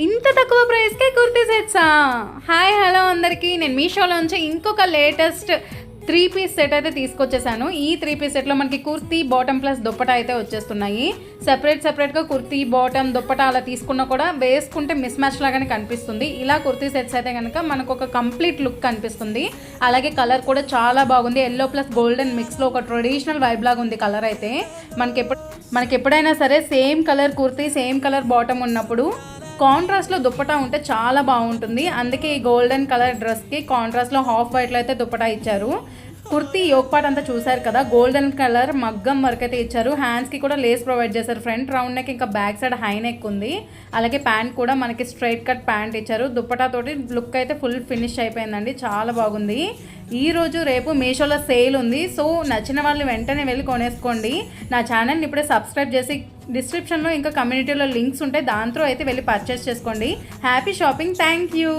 ఇంత తక్కువ ప్రైస్కే kurti సెట్సా? Hi hello అందరికీ, నేను మీషోలో నుంచి ఇంకొక లేటెస్ట్ 3 పీస్ సెట్ అయితే తీసుకొచ్చేసాను. ఈ 3 పీస్ సెట్లో మనకి కుర్తీ బాటమ్ ప్లస్ దుప్పటా అయితే వచ్చేస్తున్నాయి. సెపరేట్గా కుర్తీ బాటమ్ దుప్పటా అలా తీసుకున్నా కూడా వేసుకుంటే మిస్ మ్యాచ్ లాగానే కనిపిస్తుంది. ఇలా కుర్తీ సెట్స్ అయితే కనుక మనకు ఒక కంప్లీట్ లుక్ కనిపిస్తుంది. అలాగే కలర్ కూడా చాలా బాగుంది. ఎల్లో ప్లస్ గోల్డెన్ మిక్స్లో ఒక ట్రెడిషనల్ వైబ్ లాగా ఉంది కలర్ అయితే. మనకి ఎప్పుడైనా సరే same colour kurti same colour bottom ఉన్నప్పుడు కాంట్రాస్ట్లో దుప్పటా ఉంటే చాలా బాగుంటుంది. అందుకే ఈ గోల్డెన్ కలర్ డ్రెస్కి కాంట్రాస్ట్లో హాఫ్ వైట్లో అయితే దుప్పటా ఇచ్చారు. కుర్తీ యోక్ పార్ట్ అంతా చూసారు కదా, గోల్డెన్ కలర్ మగ్గం వర్క్ అయితే ఇచ్చారు. హ్యాండ్స్కి కూడా లేస్ ప్రొవైడ్ చేశారు. ఫ్రంట్ రౌండ్ నెక్ ఇంకా బ్యాక్ సైడ్ హై నెక్ ఉంది. అలాగే ప్యాంట్ కూడా మనకి స్ట్రైట్ కట్ ప్యాంట్ ఇచ్చారు. దుప్పటా తోటి లుక్ అయితే ఫుల్ ఫినిష్ అయిపోయిందండి, చాలా బాగుంది. ఈరోజు రేపు మీషోలో సేల్ ఉంది. సో నచ్చిన వాళ్ళు వెంటనే వెళ్ళి కొనేసుకోండి. నా ఛానల్ని ఇప్పుడే సబ్స్క్రైబ్ చేసి డిస్క్రిప్షన్లో ఇంకా కమ్యూనిటీలో లింక్స్ ఉంటాయి, దాంతో అయితే వెళ్ళి పర్చేస్ చేసుకోండి. Happy shopping, thank you.